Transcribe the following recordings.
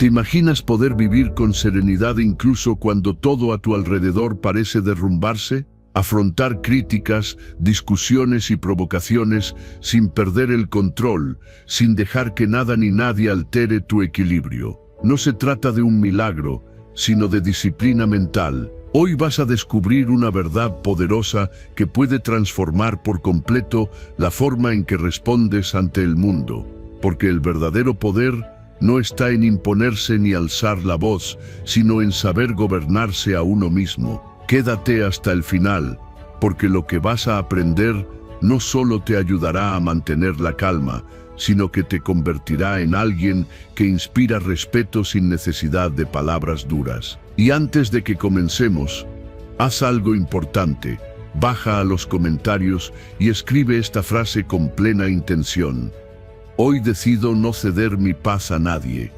¿Te imaginas poder vivir con serenidad incluso cuando todo a tu alrededor parece derrumbarse? Afrontar críticas, discusiones y provocaciones sin perder el control, sin dejar que nada ni nadie altere tu equilibrio. No se trata de un milagro, sino de disciplina mental. Hoy vas a descubrir una verdad poderosa que puede transformar por completo la forma en que respondes ante el mundo. Porque el verdadero poder no está en imponerse ni alzar la voz, sino en saber gobernarse a uno mismo. Quédate hasta el final, porque lo que vas a aprender no solo te ayudará a mantener la calma, sino que te convertirá en alguien que inspira respeto sin necesidad de palabras duras. Y antes de que comencemos, haz algo importante. Baja a los comentarios y escribe esta frase con plena intención. Hoy decido no ceder mi paz a nadie.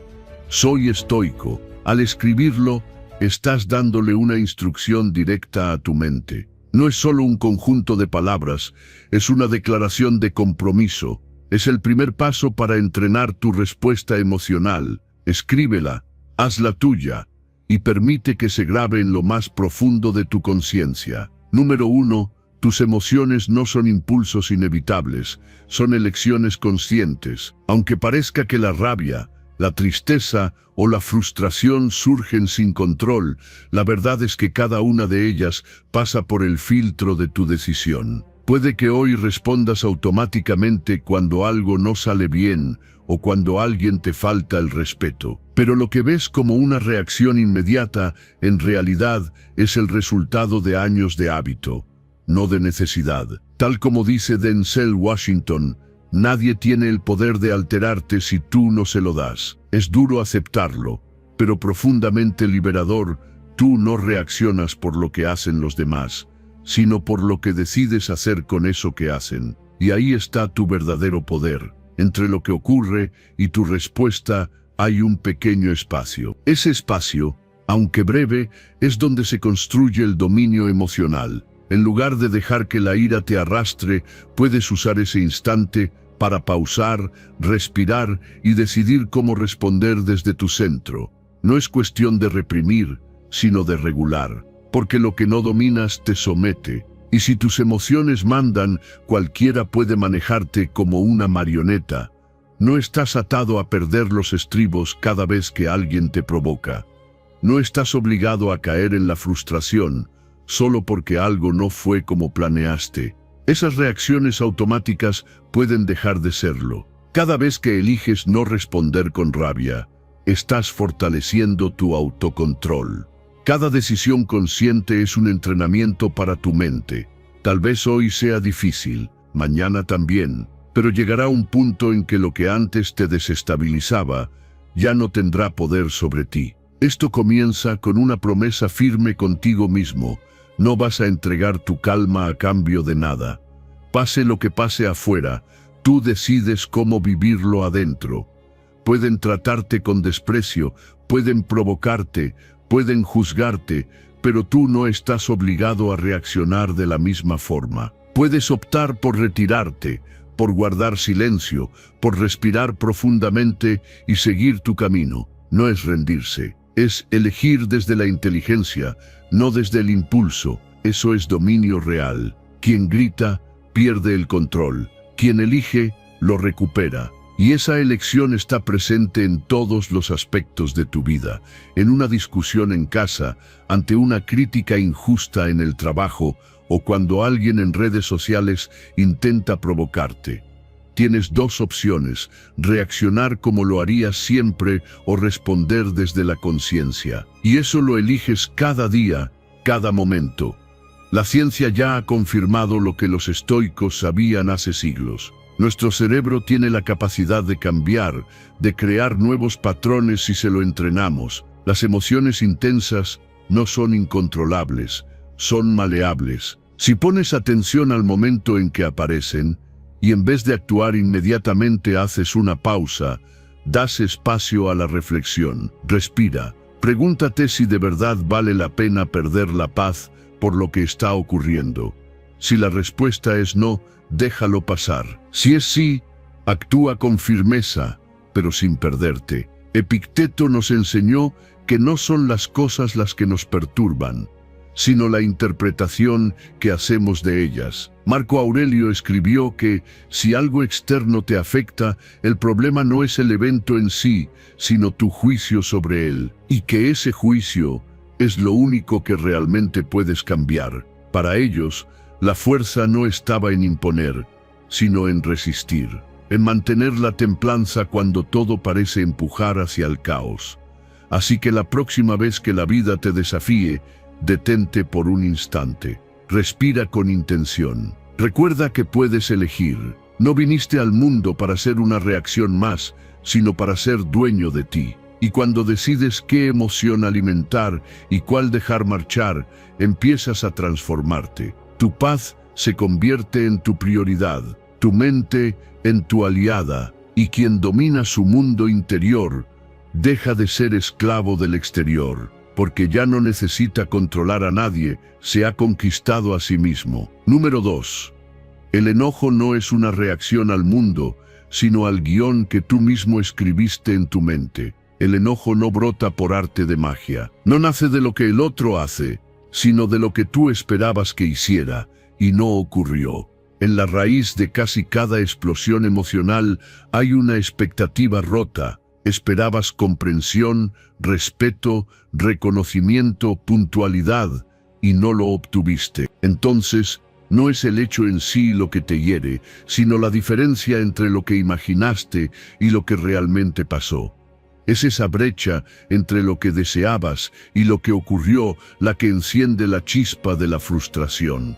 Soy estoico. Al escribirlo, estás dándole una instrucción directa a tu mente. No es solo un conjunto de palabras, es una declaración de compromiso. Es el primer paso para entrenar tu respuesta emocional. Escríbela, hazla tuya, y permite que se grabe en lo más profundo de tu conciencia. Número 1. Tus emociones no son impulsos inevitables, son elecciones conscientes. Aunque parezca que la rabia, la tristeza o la frustración surgen sin control, la verdad es que cada una de ellas pasa por el filtro de tu decisión. Puede que hoy respondas automáticamente cuando algo no sale bien o cuando alguien te falta el respeto. Pero lo que ves como una reacción inmediata, en realidad es el resultado de años de hábito, no de necesidad. Tal como dice Denzel Washington, nadie tiene el poder de alterarte si tú no se lo das. Es duro aceptarlo, pero profundamente liberador. Tú no reaccionas por lo que hacen los demás, sino por lo que decides hacer con eso que hacen. Y ahí está tu verdadero poder. Entre lo que ocurre y tu respuesta hay un pequeño espacio. Ese espacio, aunque breve, es donde se construye el dominio emocional. En lugar de dejar que la ira te arrastre, puedes usar ese instante para pausar, respirar y decidir cómo responder desde tu centro. No es cuestión de reprimir, sino de regular, porque lo que no dominas te somete. Y si tus emociones mandan, cualquiera puede manejarte como una marioneta. No estás atado a perder los estribos cada vez que alguien te provoca. No estás obligado a caer en la frustración, solo porque algo no fue como planeaste. Esas reacciones automáticas pueden dejar de serlo. Cada vez que eliges no responder con rabia, estás fortaleciendo tu autocontrol. Cada decisión consciente es un entrenamiento para tu mente. Tal vez hoy sea difícil, mañana también, pero llegará un punto en que lo que antes te desestabilizaba ya no tendrá poder sobre ti. Esto comienza con una promesa firme contigo mismo. No vas a entregar tu calma a cambio de nada. Pase lo que pase afuera, tú decides cómo vivirlo adentro. Pueden tratarte con desprecio, pueden provocarte, pueden juzgarte, pero tú no estás obligado a reaccionar de la misma forma. Puedes optar por retirarte, por guardar silencio, por respirar profundamente y seguir tu camino. No es rendirse, es elegir desde la inteligencia, no desde el impulso. Eso es dominio real. Quien grita, pierde el control. Quien elige, lo recupera. Y esa elección está presente en todos los aspectos de tu vida. En una discusión en casa, ante una crítica injusta en el trabajo o cuando alguien en redes sociales intenta provocarte. Tienes dos opciones: reaccionar como lo harías siempre o responder desde la conciencia. Y eso lo eliges cada día, cada momento. La ciencia ya ha confirmado lo que los estoicos sabían hace siglos. Nuestro cerebro tiene la capacidad de cambiar, de crear nuevos patrones si se lo entrenamos. Las emociones intensas no son incontrolables, son maleables. Si pones atención al momento en que aparecen, y en vez de actuar inmediatamente haces una pausa, das espacio a la reflexión. Respira. Pregúntate si de verdad vale la pena perder la paz por lo que está ocurriendo. Si la respuesta es no, déjalo pasar. Si es sí, actúa con firmeza, pero sin perderte. Epicteto nos enseñó que no son las cosas las que nos perturban, sino la interpretación que hacemos de ellas. Marco Aurelio escribió que, si algo externo te afecta, el problema no es el evento en sí, sino tu juicio sobre él, y que ese juicio es lo único que realmente puedes cambiar. Para ellos, la fuerza no estaba en imponer, sino en resistir, en mantener la templanza cuando todo parece empujar hacia el caos. Así que la próxima vez que la vida te desafíe, detente por un instante. Respira con intención. Recuerda que puedes elegir. No viniste al mundo para ser una reacción más, sino para ser dueño de ti. Y cuando decides qué emoción alimentar y cuál dejar marchar, empiezas a transformarte. Tu paz se convierte en tu prioridad, tu mente en tu aliada, y quien domina su mundo interior deja de ser esclavo del exterior, porque ya no necesita controlar a nadie, se ha conquistado a sí mismo. Número 2. El enojo no es una reacción al mundo, sino al guión que tú mismo escribiste en tu mente. El enojo no brota por arte de magia. No nace de lo que el otro hace, sino de lo que tú esperabas que hiciera, y no ocurrió. En la raíz de casi cada explosión emocional hay una expectativa rota. Esperabas comprensión, respeto, reconocimiento, puntualidad, y no lo obtuviste. Entonces, no es el hecho en sí lo que te hiere, sino la diferencia entre lo que imaginaste y lo que realmente pasó. Es esa brecha entre lo que deseabas y lo que ocurrió la que enciende la chispa de la frustración.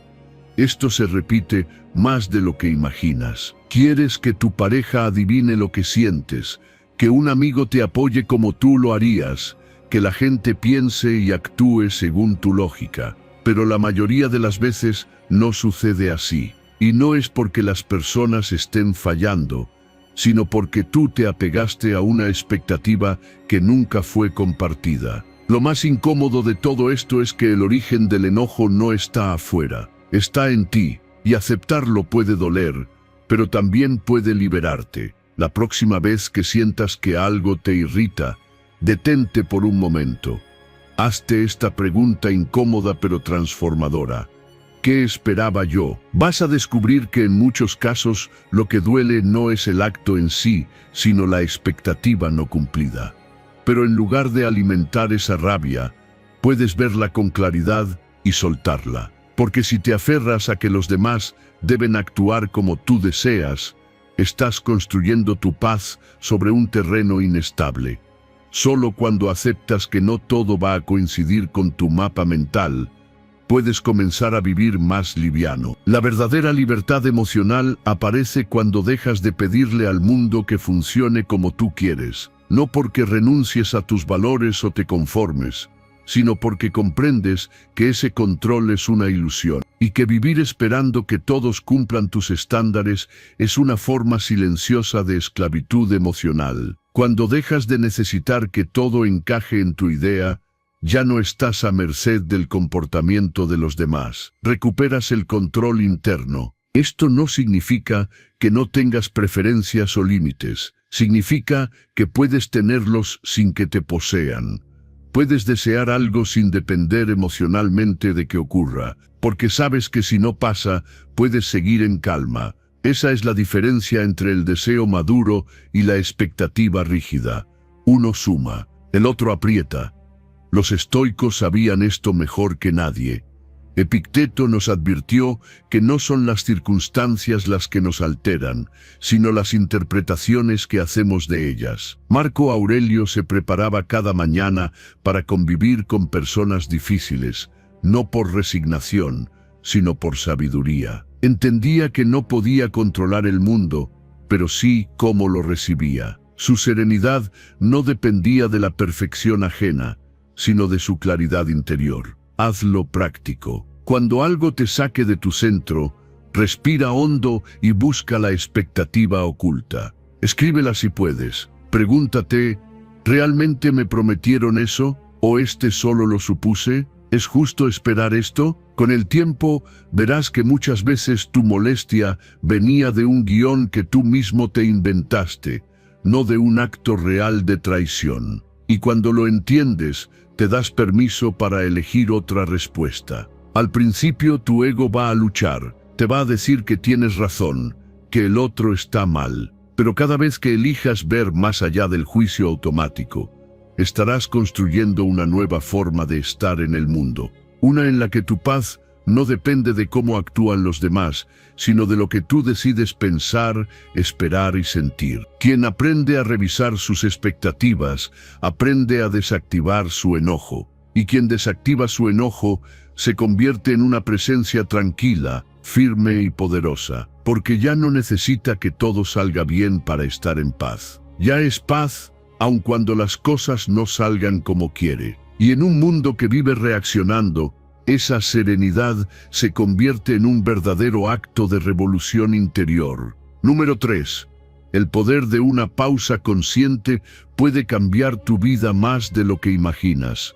Esto se repite más de lo que imaginas. Quieres que tu pareja adivine lo que sientes, que un amigo te apoye como tú lo harías, que la gente piense y actúe según tu lógica. Pero la mayoría de las veces no sucede así. Y no es porque las personas estén fallando, sino porque tú te apegaste a una expectativa que nunca fue compartida. Lo más incómodo de todo esto es que el origen del enojo no está afuera, está en ti, y aceptarlo puede doler, pero también puede liberarte. La próxima vez que sientas que algo te irrita, detente por un momento. Hazte esta pregunta incómoda pero transformadora. ¿Qué esperaba yo? Vas a descubrir que en muchos casos lo que duele no es el acto en sí, sino la expectativa no cumplida. Pero en lugar de alimentar esa rabia, puedes verla con claridad y soltarla. Porque si te aferras a que los demás deben actuar como tú deseas, estás construyendo tu paz sobre un terreno inestable. Solo cuando aceptas que no todo va a coincidir con tu mapa mental, puedes comenzar a vivir más liviano. La verdadera libertad emocional aparece cuando dejas de pedirle al mundo que funcione como tú quieres, no porque renuncies a tus valores o te conformes, sino porque comprendes que ese control es una ilusión, y que vivir esperando que todos cumplan tus estándares es una forma silenciosa de esclavitud emocional. Cuando dejas de necesitar que todo encaje en tu idea, ya no estás a merced del comportamiento de los demás. Recuperas el control interno. Esto no significa que no tengas preferencias o límites. Significa que puedes tenerlos sin que te posean. Puedes desear algo sin depender emocionalmente de que ocurra, porque sabes que si no pasa, puedes seguir en calma. Esa es la diferencia entre el deseo maduro y la expectativa rígida. Uno suma, el otro aprieta. Los estoicos sabían esto mejor que nadie. Epicteto nos advirtió que no son las circunstancias las que nos alteran, sino las interpretaciones que hacemos de ellas. Marco Aurelio se preparaba cada mañana para convivir con personas difíciles, no por resignación, sino por sabiduría. Entendía que no podía controlar el mundo, pero sí cómo lo recibía. Su serenidad no dependía de la perfección ajena, sino de su claridad interior. Hazlo práctico. Cuando algo te saque de tu centro, respira hondo y busca la expectativa oculta. Escríbela si puedes. Pregúntate, ¿realmente me prometieron eso? ¿O solo lo supuse? ¿Es justo esperar esto? Con el tiempo, verás que muchas veces tu molestia venía de un guión que tú mismo te inventaste, no de un acto real de traición. Y cuando lo entiendes, te das permiso para elegir otra respuesta. Al principio tu ego va a luchar, te va a decir que tienes razón, que el otro está mal. Pero cada vez que elijas ver más allá del juicio automático, estarás construyendo una nueva forma de estar en el mundo. Una en la que tu paz no depende de cómo actúan los demás, sino de lo que tú decides pensar, esperar y sentir. Quien aprende a revisar sus expectativas, aprende a desactivar su enojo. Y quien desactiva su enojo, se convierte en una presencia tranquila, firme y poderosa, porque ya no necesita que todo salga bien para estar en paz. Ya es paz, aun cuando las cosas no salgan como quiere. Y en un mundo que vive reaccionando, esa serenidad se convierte en un verdadero acto de revolución interior. Número 3. El poder de una pausa consciente puede cambiar tu vida más de lo que imaginas.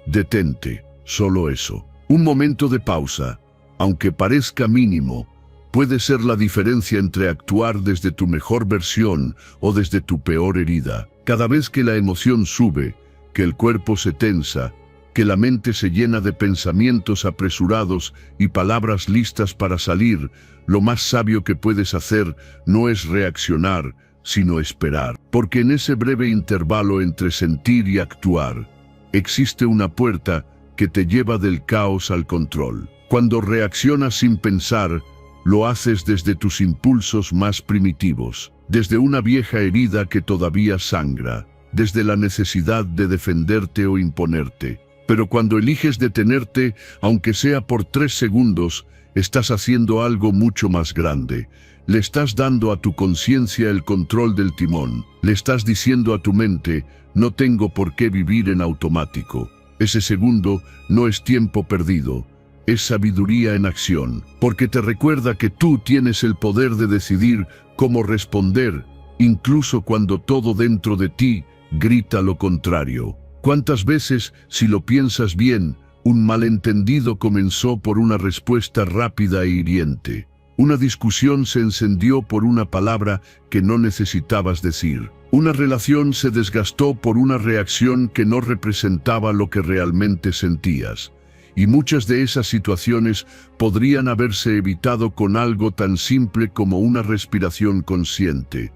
Detente, solo eso. Un momento de pausa, aunque parezca mínimo, puede ser la diferencia entre actuar desde tu mejor versión o desde tu peor herida. Cada vez que la emoción sube, que el cuerpo se tensa, que la mente se llena de pensamientos apresurados y palabras listas para salir, lo más sabio que puedes hacer no es reaccionar, sino esperar. Porque en ese breve intervalo entre sentir y actuar, existe una puerta que te lleva del caos al control. Cuando reaccionas sin pensar, lo haces desde tus impulsos más primitivos, desde una vieja herida que todavía sangra, desde la necesidad de defenderte o imponerte. Pero cuando eliges detenerte, aunque sea por 3 segundos, estás haciendo algo mucho más grande. Le estás dando a tu conciencia el control del timón. Le estás diciendo a tu mente, no tengo por qué vivir en automático. Ese segundo no es tiempo perdido, es sabiduría en acción, porque te recuerda que tú tienes el poder de decidir cómo responder, incluso cuando todo dentro de ti grita lo contrario. ¿Cuántas veces, si lo piensas bien, un malentendido comenzó por una respuesta rápida e hiriente? Una discusión se encendió por una palabra que no necesitabas decir. Una relación se desgastó por una reacción que no representaba lo que realmente sentías. Y muchas de esas situaciones podrían haberse evitado con algo tan simple como una respiración consciente.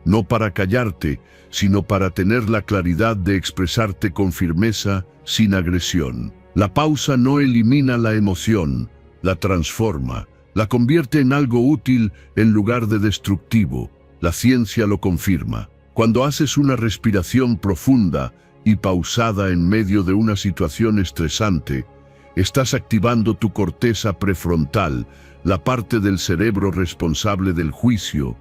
No para callarte, sino para tener la claridad de expresarte con firmeza, sin agresión. La pausa no elimina la emoción, la transforma, la convierte en algo útil en lugar de destructivo. La ciencia lo confirma. Cuando haces una respiración profunda y pausada en medio de una situación estresante, estás activando tu corteza prefrontal, la parte del cerebro responsable del juicio,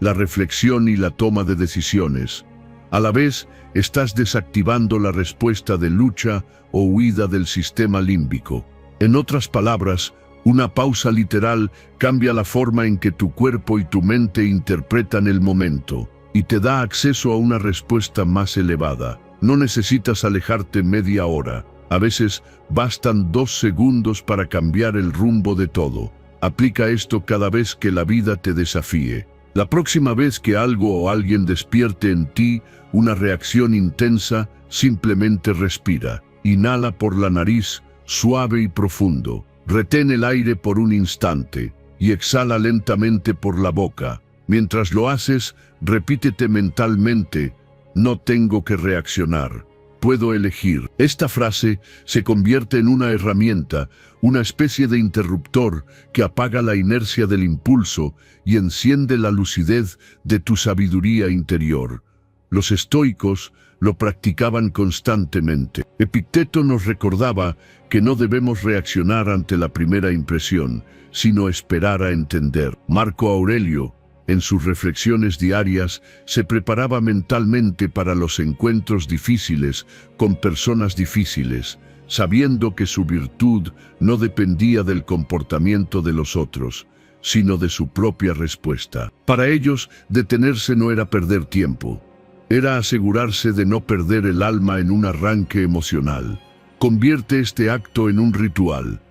la reflexión y la toma de decisiones. A la vez, estás desactivando la respuesta de lucha o huida del sistema límbico. En otras palabras, una pausa literal cambia la forma en que tu cuerpo y tu mente interpretan el momento y te da acceso a una respuesta más elevada. No necesitas alejarte media hora. A veces bastan 2 segundos para cambiar el rumbo de todo. Aplica esto cada vez que la vida te desafíe. La próxima vez que algo o alguien despierte en ti una reacción intensa, simplemente respira. Inhala por la nariz, suave y profundo. Retén el aire por un instante y exhala lentamente por la boca. Mientras lo haces, repítete mentalmente, no tengo que reaccionar, puedo elegir. Esta frase se convierte en una herramienta, una especie de interruptor que apaga la inercia del impulso y enciende la lucidez de tu sabiduría interior. Los estoicos lo practicaban constantemente. Epicteto nos recordaba que no debemos reaccionar ante la primera impresión, sino esperar a entender. Marco Aurelio, en sus reflexiones diarias, se preparaba mentalmente para los encuentros difíciles con personas difíciles, sabiendo que su virtud no dependía del comportamiento de los otros, sino de su propia respuesta. Para ellos, detenerse no era perder tiempo, era asegurarse de no perder el alma en un arranque emocional. Convierte este acto en un ritual.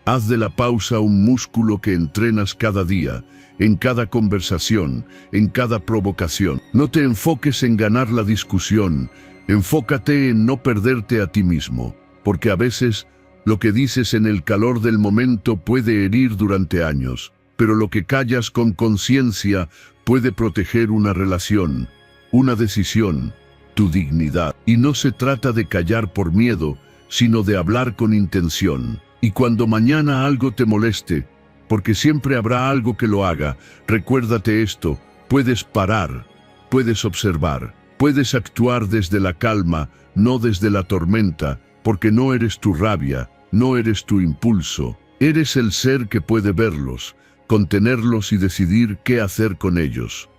Haz de la pausa un músculo que entrenas cada día, en cada conversación, en cada provocación. No te enfoques en ganar la discusión, enfócate en no perderte a ti mismo, porque a veces lo que dices en el calor del momento puede herir durante años, pero lo que callas con conciencia puede proteger una relación, una decisión, tu dignidad. Y no se trata de callar por miedo, sino de hablar con intención. Y cuando mañana algo te moleste, porque siempre habrá algo que lo haga, recuérdate esto: puedes parar, puedes observar, puedes actuar desde la calma, no desde la tormenta, porque no eres tu rabia, no eres tu impulso, eres el ser que puede verlos, contenerlos y decidir qué hacer con ellos.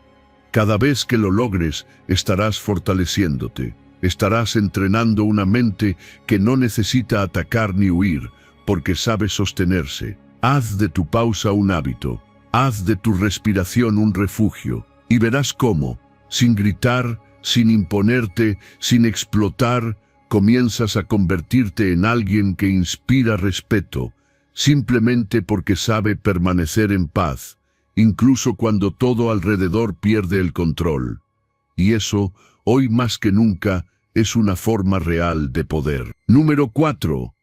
Cada vez que lo logres, estarás fortaleciéndote, estarás entrenando una mente que no necesita atacar ni huir, porque sabe sostenerse. Haz de tu pausa un hábito, haz de tu respiración un refugio, y verás cómo, sin gritar, sin imponerte, sin explotar, comienzas a convertirte en alguien que inspira respeto, simplemente porque sabe permanecer en paz, incluso cuando todo alrededor pierde el control. Y eso, hoy más que nunca, es una forma real de poder. Número 4.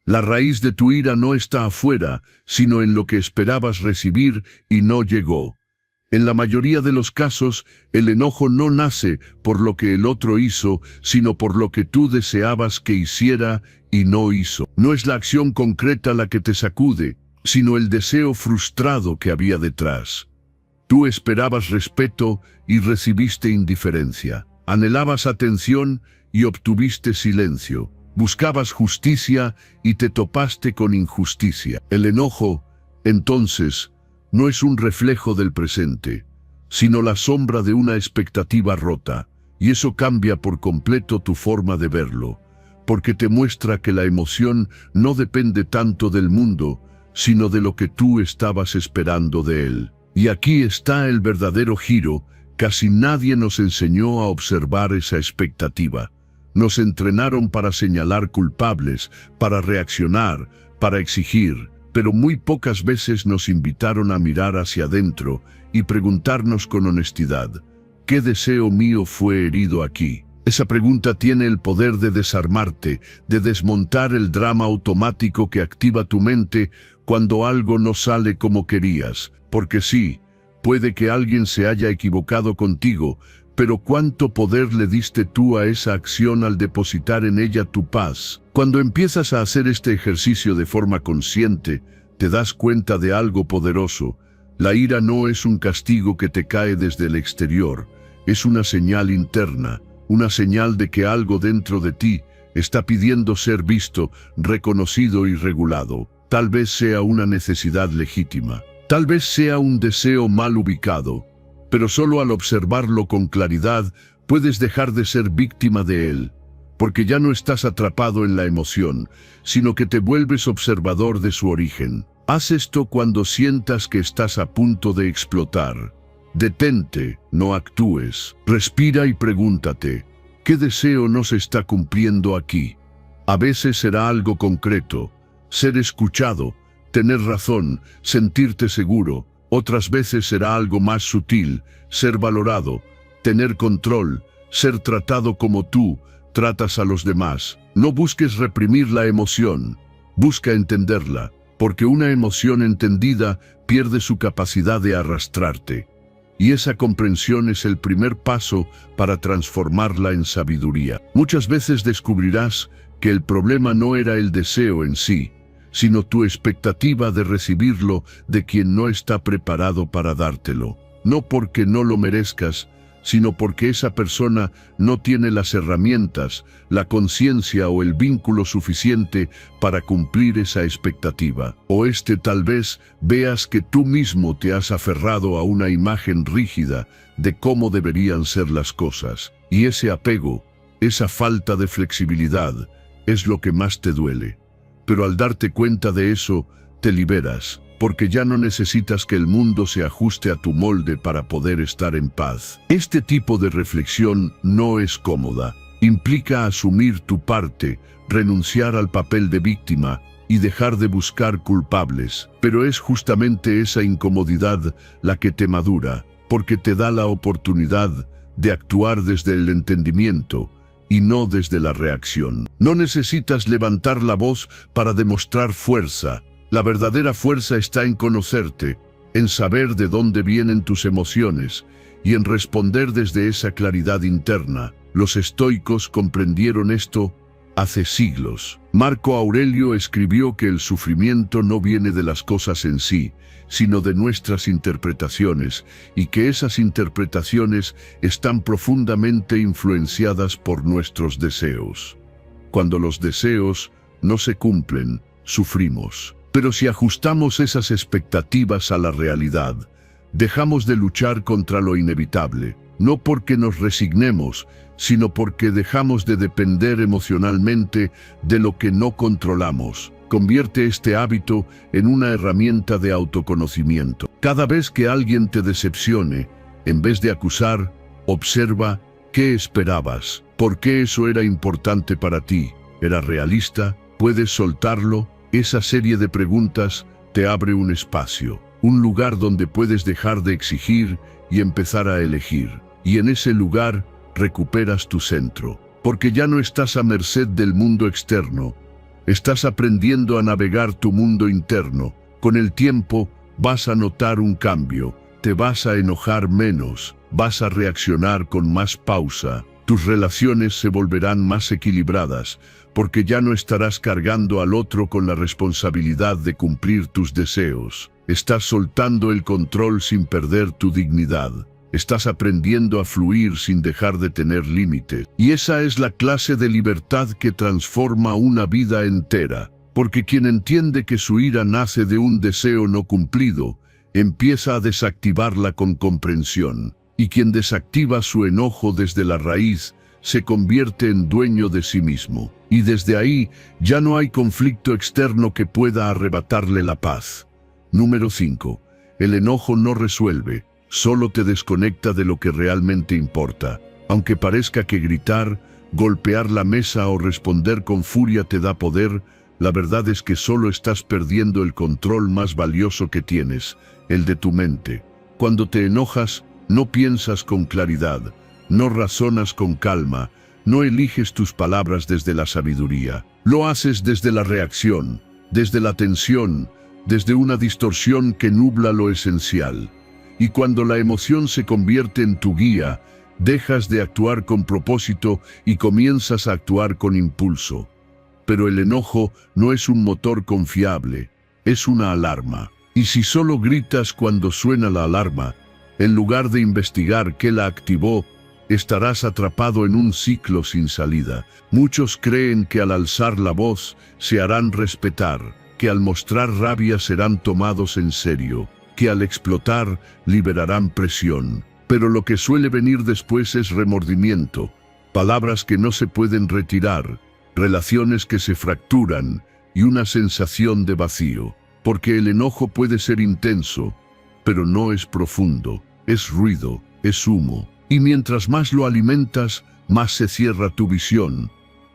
La raíz de tu ira no está afuera, sino en lo que esperabas recibir y no llegó. En la mayoría de los casos, el enojo no nace por lo que el otro hizo, sino por lo que tú deseabas que hiciera y no hizo. No es la acción concreta la que te sacude, sino el deseo frustrado que había detrás. Tú esperabas respeto y recibiste indiferencia. Anhelabas atención y obtuviste silencio. Buscabas justicia y te topaste con injusticia. El enojo, entonces, no es un reflejo del presente, sino la sombra de una expectativa rota, y eso cambia por completo tu forma de verlo, porque te muestra que la emoción no depende tanto del mundo, sino de lo que tú estabas esperando de él. Y aquí está el verdadero giro: casi nadie nos enseñó a observar esa expectativa. Nos entrenaron para señalar culpables, para reaccionar, para exigir, pero muy pocas veces nos invitaron a mirar hacia adentro y preguntarnos con honestidad: ¿qué deseo mío fue herido aquí? Esa pregunta tiene el poder de desarmarte, de desmontar el drama automático que activa tu mente cuando algo no sale como querías. Porque sí, puede que alguien se haya equivocado contigo, pero ¿cuánto poder le diste tú a esa acción al depositar en ella tu paz? Cuando empiezas a hacer este ejercicio de forma consciente, te das cuenta de algo poderoso. La ira no es un castigo que te cae desde el exterior, es una señal interna, una señal de que algo dentro de ti está pidiendo ser visto, reconocido y regulado. Tal vez sea una necesidad legítima, tal vez sea un deseo mal ubicado, pero solo al observarlo con claridad puedes dejar de ser víctima de él, porque ya no estás atrapado en la emoción, sino que te vuelves observador de su origen. Haz esto cuando sientas que estás a punto de explotar. Detente, no actúes. Respira y pregúntate: ¿qué deseo no se está cumpliendo aquí? A veces será algo concreto: ser escuchado, tener razón, sentirte seguro. Otras veces será algo más sutil: ser valorado, tener control, ser tratado como tú tratas a los demás. No busques reprimir la emoción, busca entenderla, porque una emoción entendida pierde su capacidad de arrastrarte. Y esa comprensión es el primer paso para transformarla en sabiduría. Muchas veces descubrirás que el problema no era el deseo en sí, sino tu expectativa de recibirlo de quien no está preparado para dártelo. No porque no lo merezcas, sino porque esa persona no tiene las herramientas, la conciencia o el vínculo suficiente para cumplir esa expectativa. O tal vez veas que tú mismo te has aferrado a una imagen rígida de cómo deberían ser las cosas. Y ese apego, esa falta de flexibilidad, es lo que más te duele. Pero al darte cuenta de eso, te liberas, porque ya no necesitas que el mundo se ajuste a tu molde para poder estar en paz. Este tipo de reflexión no es cómoda. Implica asumir tu parte, renunciar al papel de víctima y dejar de buscar culpables. Pero es justamente esa incomodidad la que te madura, porque te da la oportunidad de actuar desde el entendimiento y no desde la reacción. No necesitas levantar la voz para demostrar fuerza. La verdadera fuerza está en conocerte, en saber de dónde vienen tus emociones y en responder desde esa claridad interna. Los estoicos comprendieron esto hace siglos. Marco Aurelio escribió que el sufrimiento no viene de las cosas en sí, sino de nuestras interpretaciones, y que esas interpretaciones están profundamente influenciadas por nuestros deseos. Cuando los deseos no se cumplen, sufrimos. Pero si ajustamos esas expectativas a la realidad, dejamos de luchar contra lo inevitable, no porque nos resignemos, sino porque dejamos de depender emocionalmente de lo que no controlamos. Convierte este hábito en una herramienta de autoconocimiento. Cada vez que alguien te decepcione, en vez de acusar, observa qué esperabas, por qué eso era importante para ti, era realista, puedes soltarlo. Esa serie de preguntas te abre un espacio, un lugar donde puedes dejar de exigir y empezar a elegir. Y en ese lugar recuperas tu centro, porque ya no estás a merced del mundo externo. Estás aprendiendo a navegar tu mundo interno. Con el tiempo vas a notar un cambio, te vas a enojar menos, vas a reaccionar con más pausa. Tus relaciones se volverán más equilibradas, porque ya no estarás cargando al otro con la responsabilidad de cumplir tus deseos. Estás soltando el control sin perder tu dignidad. Estás aprendiendo a fluir sin dejar de tener límites. Y esa es la clase de libertad que transforma una vida entera. Porque quien entiende que su ira nace de un deseo no cumplido, empieza a desactivarla con comprensión. Y quien desactiva su enojo desde la raíz, se convierte en dueño de sí mismo. Y desde ahí ya no hay conflicto externo que pueda arrebatarle la paz. Número 5. El enojo no resuelve, solo te desconecta de lo que realmente importa. Aunque parezca que gritar, golpear la mesa o responder con furia te da poder, la verdad es que solo estás perdiendo el control más valioso que tienes, el de tu mente. Cuando te enojas, no piensas con claridad, no razonas con calma, no eliges tus palabras desde la sabiduría. Lo haces desde la reacción, desde la tensión, desde una distorsión que nubla lo esencial. Y cuando la emoción se convierte en tu guía, dejas de actuar con propósito y comienzas a actuar con impulso. Pero el enojo no es un motor confiable, es una alarma. Y si solo gritas cuando suena la alarma, en lugar de investigar qué la activó, estarás atrapado en un ciclo sin salida. Muchos creen que al alzar la voz se harán respetar, que al mostrar rabia serán tomados en serio, que al explotar liberarán presión. Pero lo que suele venir después es remordimiento, palabras que no se pueden retirar, relaciones que se fracturan y una sensación de vacío. Porque el enojo puede ser intenso, pero no es profundo, es ruido, es humo. Y mientras más lo alimentas, más se cierra tu visión,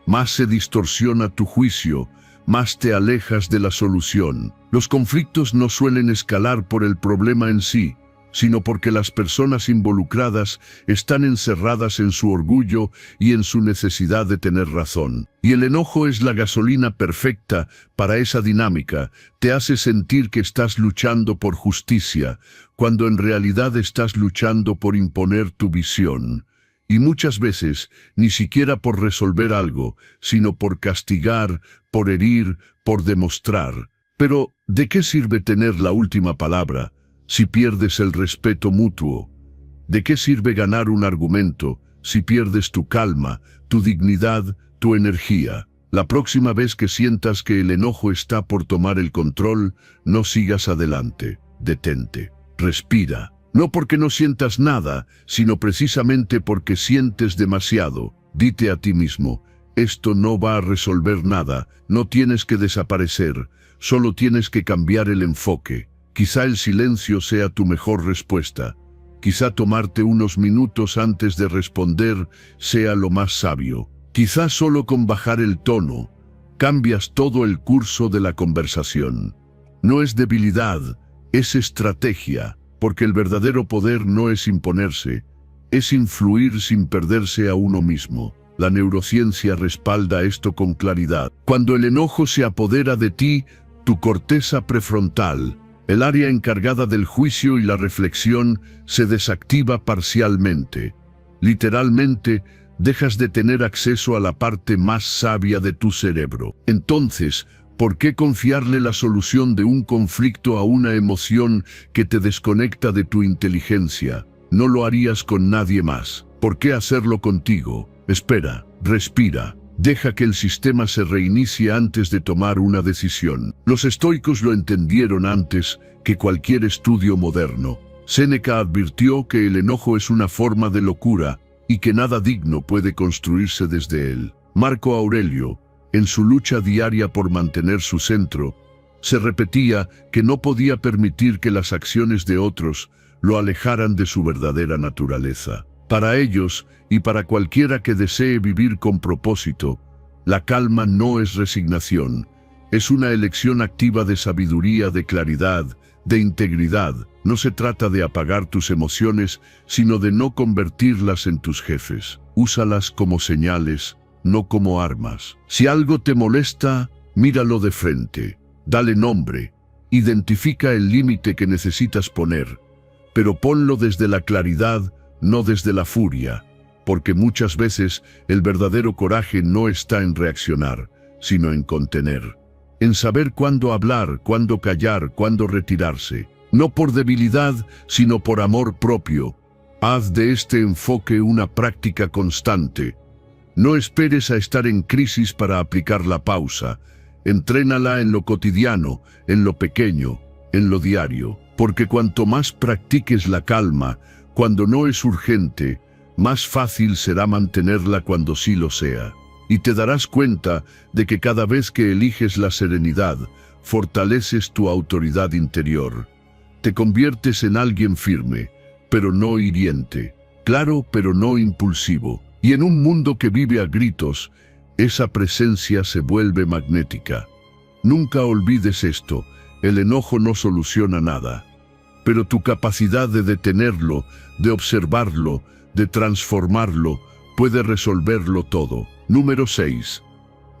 más se distorsiona tu juicio, más te alejas de la solución. Los conflictos no suelen escalar por el problema en sí, sino porque las personas involucradas están encerradas en su orgullo y en su necesidad de tener razón. Y el enojo es la gasolina perfecta para esa dinámica. Te hace sentir que estás luchando por justicia, cuando en realidad estás luchando por imponer tu visión. Y muchas veces, ni siquiera por resolver algo, sino por castigar, por herir, por demostrar. Pero, ¿de qué sirve tener la última palabra si pierdes el respeto mutuo? ¿De qué sirve ganar un argumento si pierdes tu calma, tu dignidad, tu energía? La próxima vez que sientas que el enojo está por tomar el control, no sigas adelante, detente, respira. No porque no sientas nada, sino precisamente porque sientes demasiado. Dite a ti mismo, esto no va a resolver nada, no tienes que desaparecer, solo tienes que cambiar el enfoque. Quizá el silencio sea tu mejor respuesta. Quizá tomarte unos minutos antes de responder sea lo más sabio. Quizá solo con bajar el tono, cambias todo el curso de la conversación. No es debilidad, es estrategia, porque el verdadero poder no es imponerse, es influir sin perderse a uno mismo. La neurociencia respalda esto con claridad. Cuando el enojo se apodera de ti, tu corteza prefrontal, el área encargada del juicio y la reflexión, se desactiva parcialmente. Literalmente, dejas de tener acceso a la parte más sabia de tu cerebro. Entonces, ¿por qué confiarle la solución de un conflicto a una emoción que te desconecta de tu inteligencia? No lo harías con nadie más. ¿Por qué hacerlo contigo? Espera, respira. Deja que el sistema se reinicie antes de tomar una decisión. Los estoicos lo entendieron antes que cualquier estudio moderno. Séneca advirtió que el enojo es una forma de locura y que nada digno puede construirse desde él. Marco Aurelio, en su lucha diaria por mantener su centro, se repetía que no podía permitir que las acciones de otros lo alejaran de su verdadera naturaleza. Para ellos, y para cualquiera que desee vivir con propósito, la calma no es resignación, es una elección activa de sabiduría, de claridad, de integridad. No se trata de apagar tus emociones, sino de no convertirlas en tus jefes. Úsalas como señales, no como armas. Si algo te molesta, míralo de frente, dale nombre, identifica el límite que necesitas poner, pero ponlo desde la claridad, no desde la furia, porque muchas veces el verdadero coraje no está en reaccionar, sino en contener, en saber cuándo hablar, cuándo callar, cuándo retirarse, no por debilidad, sino por amor propio. Haz de este enfoque una práctica constante. No esperes a estar en crisis para aplicar la pausa. Entrénala en lo cotidiano, en lo pequeño, en lo diario, porque cuanto más practiques la calma, cuando no es urgente, más fácil será mantenerla cuando sí lo sea. Y te darás cuenta de que cada vez que eliges la serenidad, fortaleces tu autoridad interior. Te conviertes en alguien firme, pero no hiriente, claro, pero no impulsivo. Y en un mundo que vive a gritos, esa presencia se vuelve magnética. Nunca olvides esto, el enojo no soluciona nada, pero tu capacidad de detenerlo, de observarlo, de transformarlo, puede resolverlo todo. Número 6.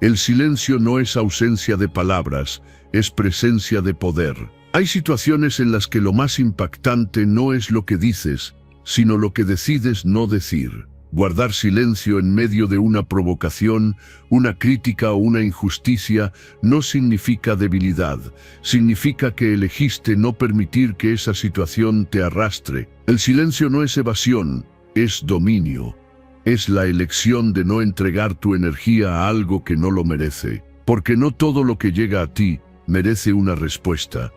El silencio no es ausencia de palabras, es presencia de poder. Hay situaciones en las que lo más impactante no es lo que dices, sino lo que decides no decir. Guardar silencio en medio de una provocación, una crítica o una injusticia no significa debilidad, significa que elegiste no permitir que esa situación te arrastre. El silencio no es evasión, es dominio. Es la elección de no entregar tu energía a algo que no lo merece, porque no todo lo que llega a ti merece una respuesta,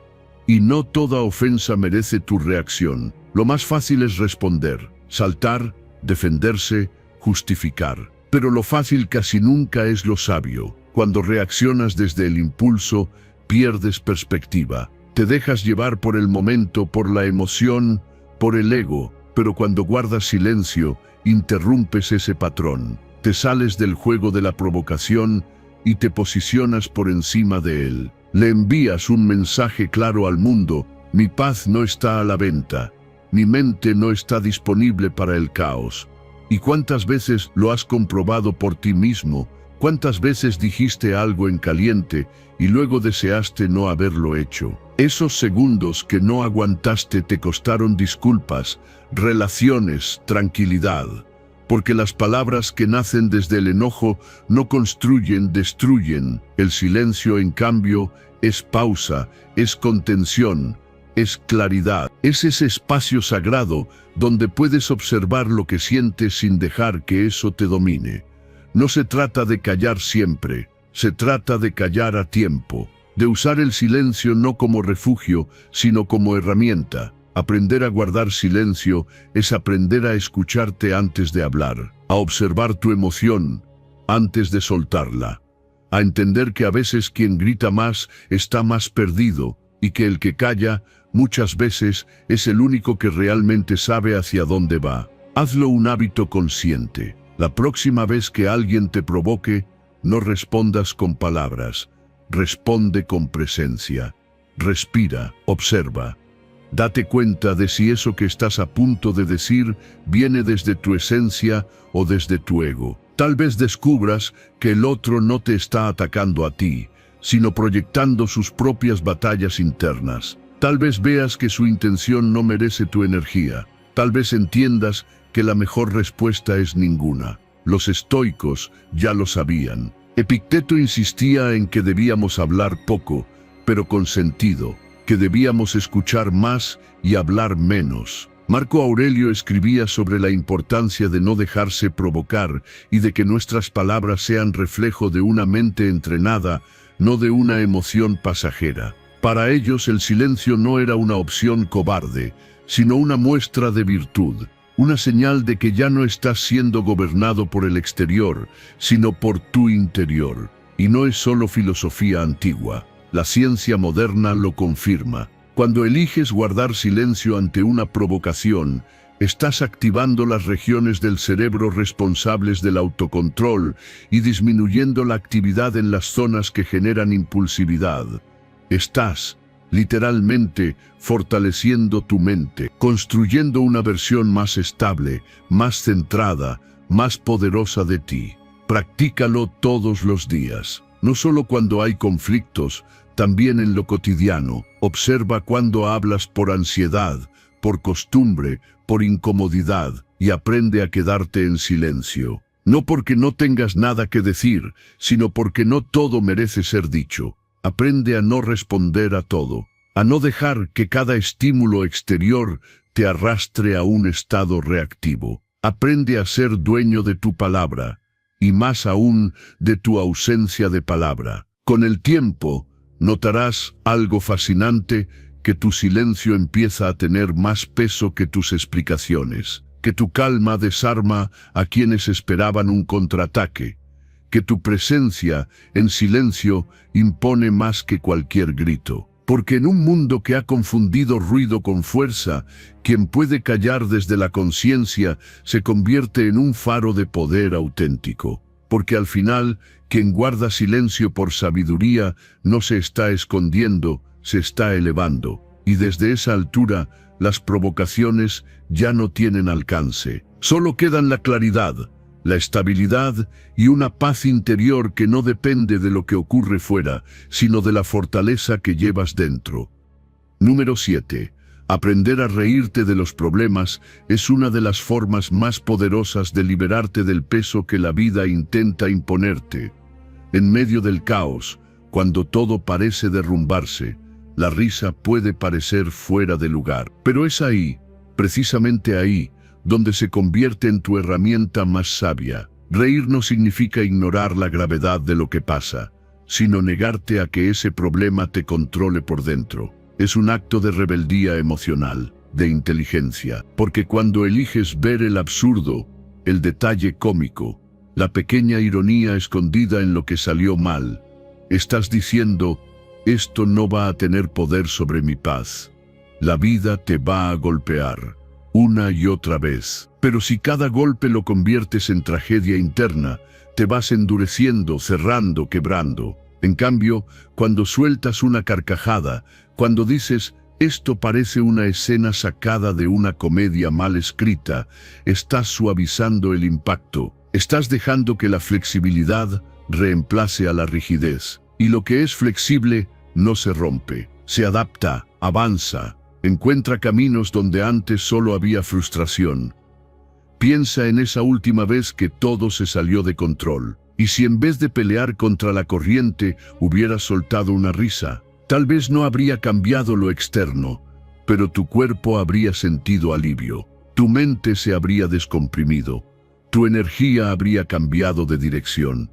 y no toda ofensa merece tu reacción. Lo más fácil es responder, saltar, defenderse, justificar. Pero lo fácil casi nunca es lo sabio. Cuando reaccionas desde el impulso, pierdes perspectiva. Te dejas llevar por el momento, por la emoción, por el ego, pero cuando guardas silencio, interrumpes ese patrón. Te sales del juego de la provocación y te posicionas por encima de él. Le envías un mensaje claro al mundo: mi paz no está a la venta. Mi mente no está disponible para el caos. ¿Y cuántas veces lo has comprobado por ti mismo? ¿Cuántas veces dijiste algo en caliente y luego deseaste no haberlo hecho? Esos segundos que no aguantaste te costaron disculpas, relaciones, tranquilidad. Porque las palabras que nacen desde el enojo no construyen, destruyen. El silencio, en cambio, es pausa, es contención, es claridad. Es ese espacio sagrado donde puedes observar lo que sientes sin dejar que eso te domine. No se trata de callar siempre, se trata de callar a tiempo, de usar el silencio no como refugio, sino como herramienta. Aprender a guardar silencio es aprender a escucharte antes de hablar, a observar tu emoción antes de soltarla, a entender que a veces quien grita más está más perdido y que el que calla muchas veces es el único que realmente sabe hacia dónde va. Hazlo un hábito consciente. La próxima vez que alguien te provoque, No respondas con palabras, responde con presencia. Respira, observa. Date cuenta de si eso que estás a punto de decir viene desde tu esencia o desde tu ego. Tal vez descubras que el otro no te está atacando a ti, sino proyectando sus propias batallas internas. Tal vez veas que su intención no merece tu energía. Tal vez entiendas que la mejor respuesta es ninguna. Los estoicos ya lo sabían. Epicteto insistía en que debíamos hablar poco, pero con sentido, que debíamos escuchar más y hablar menos. Marco Aurelio escribía sobre la importancia de no dejarse provocar y de que nuestras palabras sean reflejo de una mente entrenada, no de una emoción pasajera. Para ellos el silencio no era una opción cobarde, sino una muestra de virtud, una señal de que ya no estás siendo gobernado por el exterior, sino por tu interior. Y no es solo filosofía antigua, la ciencia moderna lo confirma. Cuando eliges guardar silencio ante una provocación, estás activando las regiones del cerebro responsables del autocontrol y disminuyendo la actividad en las zonas que generan impulsividad. Estás, literalmente, fortaleciendo tu mente, construyendo una versión más estable, más centrada, más poderosa de ti. Practícalo todos los días, no solo cuando hay conflictos, también en lo cotidiano. Observa cuando hablas por ansiedad, por costumbre, por incomodidad, y aprende a quedarte en silencio. No porque no tengas nada que decir, sino porque no todo merece ser dicho. Aprende a no responder a todo, a no dejar que cada estímulo exterior te arrastre a un estado reactivo. Aprende a ser dueño de tu palabra, y más aún de tu ausencia de palabra. Con el tiempo, notarás algo fascinante, que tu silencio empieza a tener más peso que tus explicaciones, que tu calma desarma a quienes esperaban un contraataque, que tu presencia en silencio impone más que cualquier grito. Porque en un mundo que ha confundido ruido con fuerza, quien puede callar desde la conciencia se convierte en un faro de poder auténtico. Porque al final, quien guarda silencio por sabiduría no se está escondiendo, se está elevando. Y desde esa altura, las provocaciones ya no tienen alcance. Solo quedan la claridad, la estabilidad y una paz interior que no depende de lo que ocurre fuera, sino de la fortaleza que llevas dentro. Número 7. Aprender a reírte de los problemas es una de las formas más poderosas de liberarte del peso que la vida intenta imponerte. En medio del caos, cuando todo parece derrumbarse, la risa puede parecer fuera de lugar. Pero es ahí, precisamente ahí, donde se convierte en tu herramienta más sabia. Reír no significa ignorar la gravedad de lo que pasa, sino negarte a que ese problema te controle por dentro. Es un acto de rebeldía emocional, de inteligencia, porque cuando eliges ver el absurdo, el detalle cómico, la pequeña ironía escondida en lo que salió mal, estás diciendo, esto no va a tener poder sobre mi paz. La vida te va a golpear, una y otra vez. Pero si cada golpe lo conviertes en tragedia interna, te vas endureciendo, cerrando, quebrando. En cambio, cuando sueltas una carcajada, cuando dices, esto parece una escena sacada de una comedia mal escrita, estás suavizando el impacto. Estás dejando que la flexibilidad reemplace a la rigidez. Y lo que es flexible no se rompe, se adapta, avanza, encuentra caminos donde antes solo había frustración. Piensa en esa última vez que todo se salió de control. Y si en vez de pelear contra la corriente hubieras soltado una risa, tal vez no habría cambiado lo externo, pero tu cuerpo habría sentido alivio, tu mente se habría descomprimido, tu energía habría cambiado de dirección.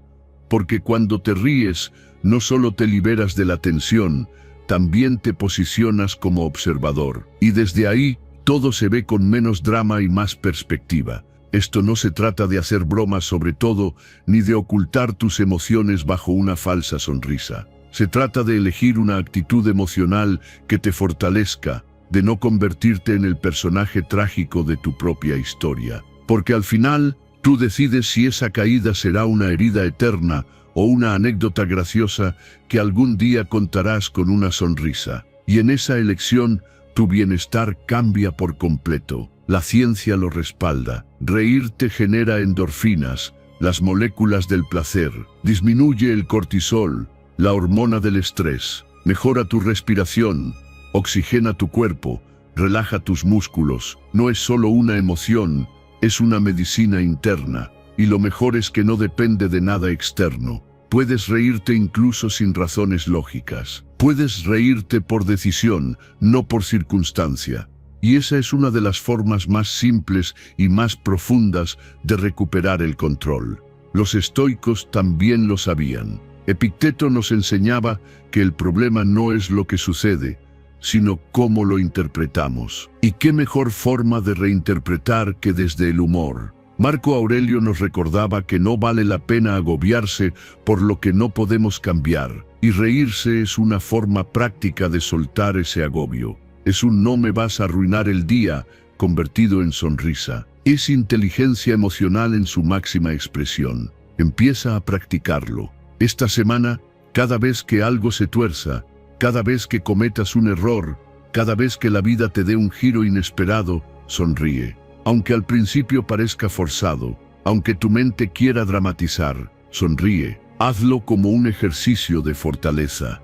Porque cuando te ríes, no solo te liberas de la tensión, también te posicionas como observador. Y desde ahí, todo se ve con menos drama y más perspectiva. Esto no se trata de hacer bromas sobre todo, ni de ocultar tus emociones bajo una falsa sonrisa. Se trata de elegir una actitud emocional que te fortalezca, de no convertirte en el personaje trágico de tu propia historia. Porque al final, tú decides si esa caída será una herida eterna o una anécdota graciosa que algún día contarás con una sonrisa. Y en esa elección, tu bienestar cambia por completo. La ciencia lo respalda. Reírte genera endorfinas, las moléculas del placer, disminuye el cortisol, la hormona del estrés, mejora tu respiración, oxigena tu cuerpo, relaja tus músculos. No es solo una emoción, es una medicina interna. Y lo mejor es que no depende de nada externo. Puedes reírte incluso sin razones lógicas. Puedes reírte por decisión, no por circunstancia. Y esa es una de las formas más simples y más profundas de recuperar el control. Los estoicos también lo sabían. Epicteto nos enseñaba que el problema no es lo que sucede, sino cómo lo interpretamos. ¿Y qué mejor forma de reinterpretar que desde el humor? Marco Aurelio nos recordaba que no vale la pena agobiarse por lo que no podemos cambiar, y reírse es una forma práctica de soltar ese agobio. Es un no me vas a arruinar el día, convertido en sonrisa. Es inteligencia emocional en su máxima expresión. Empieza a practicarlo. Esta semana, cada vez que algo se tuerza, cada vez que cometas un error, cada vez que la vida te dé un giro inesperado, sonríe. Aunque al principio parezca forzado, aunque tu mente quiera dramatizar, sonríe. Hazlo como un ejercicio de fortaleza.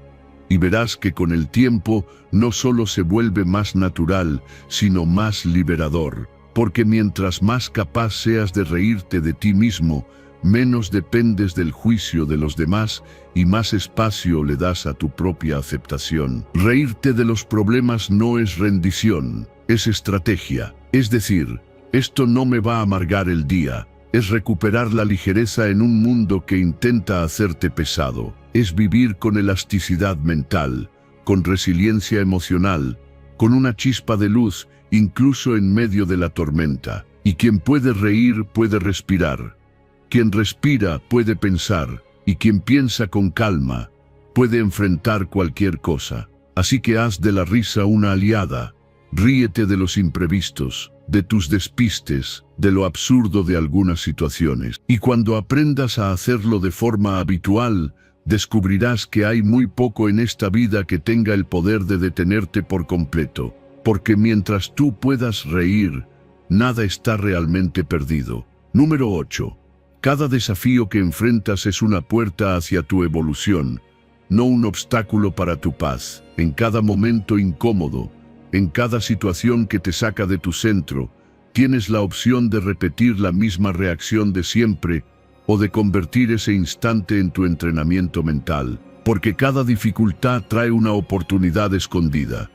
Y verás que con el tiempo no solo se vuelve más natural, sino más liberador. Porque mientras más capaz seas de reírte de ti mismo, menos dependes del juicio de los demás y más espacio le das a tu propia aceptación. Reírte de los problemas no es rendición, es estrategia. Es decir, esto no me va a amargar el día. Es recuperar la ligereza en un mundo que intenta hacerte pesado. Es vivir con elasticidad mental, con resiliencia emocional, con una chispa de luz, incluso en medio de la tormenta. Y quien puede reír puede respirar. Quien respira puede pensar, y quien piensa con calma puede enfrentar cualquier cosa. Así que haz de la risa una aliada. Ríete de los imprevistos, de tus despistes, de lo absurdo de algunas situaciones. Y cuando aprendas a hacerlo de forma habitual, descubrirás que hay muy poco en esta vida que tenga el poder de detenerte por completo. Porque mientras tú puedas reír, nada está realmente perdido. Número 8. Cada desafío que enfrentas es una puerta hacia tu evolución, no un obstáculo para tu paz. En cada momento incómodo, en cada situación que te saca de tu centro, tienes la opción de repetir la misma reacción de siempre o de convertir ese instante en tu entrenamiento mental. Porque cada dificultad trae una oportunidad escondida.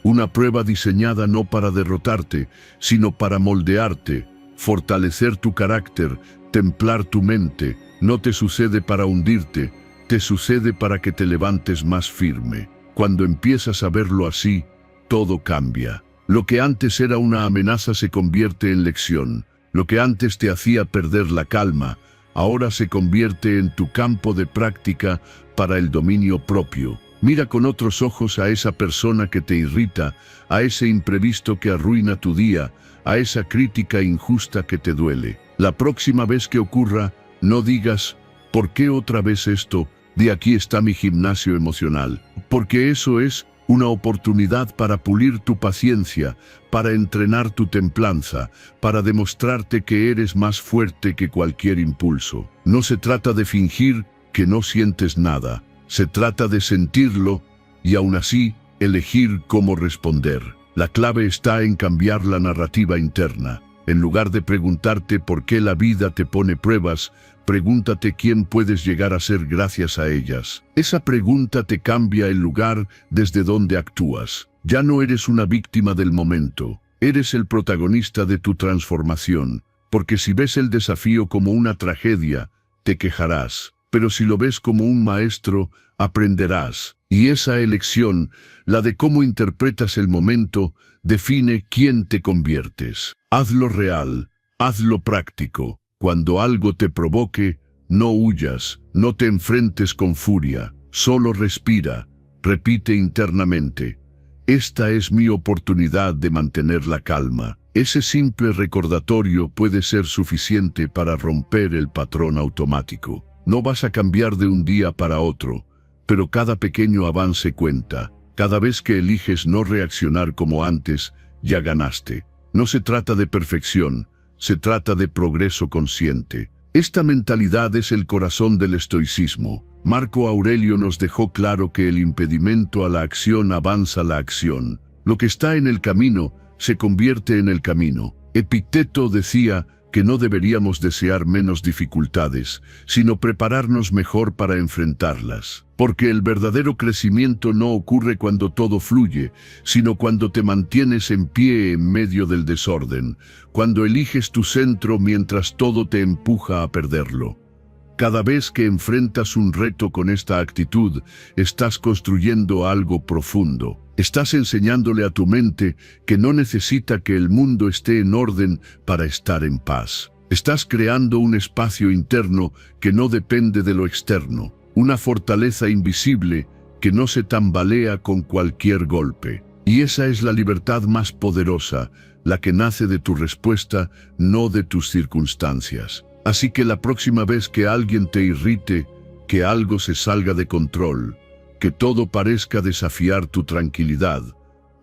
Una prueba diseñada no para derrotarte, sino para moldearte, fortalecer tu carácter, templar tu mente. No te sucede para hundirte, te sucede para que te levantes más firme. Cuando empiezas a verlo así, todo cambia. Lo que antes era una amenaza se convierte en lección. Lo que antes te hacía perder la calma, ahora se convierte en tu campo de práctica para el dominio propio. Mira con otros ojos a esa persona que te irrita, a ese imprevisto que arruina tu día, a esa crítica injusta que te duele. La próxima vez que ocurra, no digas, ¿por qué otra vez esto? De aquí está mi gimnasio emocional. Porque eso es una oportunidad para pulir tu paciencia, para entrenar tu templanza, para demostrarte que eres más fuerte que cualquier impulso. No se trata de fingir que no sientes nada. Se trata de sentirlo y aún así elegir cómo responder. La clave está en cambiar la narrativa interna. En lugar de preguntarte por qué la vida te pone pruebas, pregúntate quién puedes llegar a ser gracias a ellas. Esa pregunta te cambia el lugar desde donde actúas. Ya no eres una víctima del momento, eres el protagonista de tu transformación. Porque si ves el desafío como una tragedia, te quejarás. Pero si lo ves como un maestro, aprenderás. Y esa elección, la de cómo interpretas el momento, define quién te conviertes. Hazlo real, hazlo práctico. Cuando algo te provoque, no huyas, no te enfrentes con furia, solo respira, repite internamente. Esta es mi oportunidad de mantener la calma. Ese simple recordatorio puede ser suficiente para romper el patrón automático. No vas a cambiar de un día para otro, pero cada pequeño avance cuenta. Cada vez que eliges no reaccionar como antes, ya ganaste. No se trata de perfección, se trata de progreso consciente. Esta mentalidad es el corazón del estoicismo. Marco Aurelio nos dejó claro que el impedimento a la acción avanza la acción. Lo que está en el camino se convierte en el camino. Epicteto decía que no deberíamos desear menos dificultades, sino prepararnos mejor para enfrentarlas. Porque el verdadero crecimiento no ocurre cuando todo fluye, sino cuando te mantienes en pie en medio del desorden, cuando eliges tu centro mientras todo te empuja a perderlo. Cada vez que enfrentas un reto con esta actitud, estás construyendo algo profundo. Estás enseñándole a tu mente que no necesita que el mundo esté en orden para estar en paz. Estás creando un espacio interno que no depende de lo externo, una fortaleza invisible que no se tambalea con cualquier golpe. Y esa es la libertad más poderosa, la que nace de tu respuesta, no de tus circunstancias. Así que la próxima vez que alguien te irrite, que algo se salga de control, que todo parezca desafiar tu tranquilidad,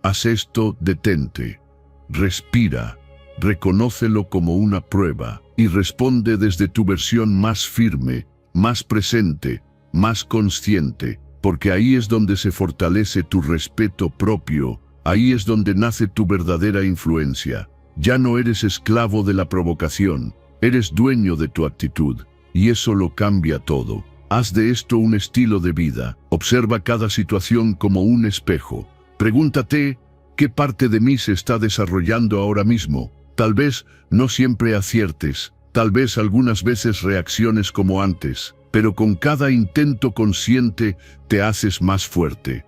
haz esto, detente, respira, reconócelo como una prueba y responde desde tu versión más firme, más presente, más consciente, porque ahí es donde se fortalece tu respeto propio, ahí es donde nace tu verdadera influencia. Ya no eres esclavo de la provocación, eres dueño de tu actitud, y eso lo cambia todo. Haz de esto un estilo de vida. Observa cada situación como un espejo. Pregúntate, ¿qué parte de mí se está desarrollando ahora mismo? Tal vez no siempre aciertes, tal vez algunas veces reacciones como antes, pero con cada intento consciente te haces más fuerte.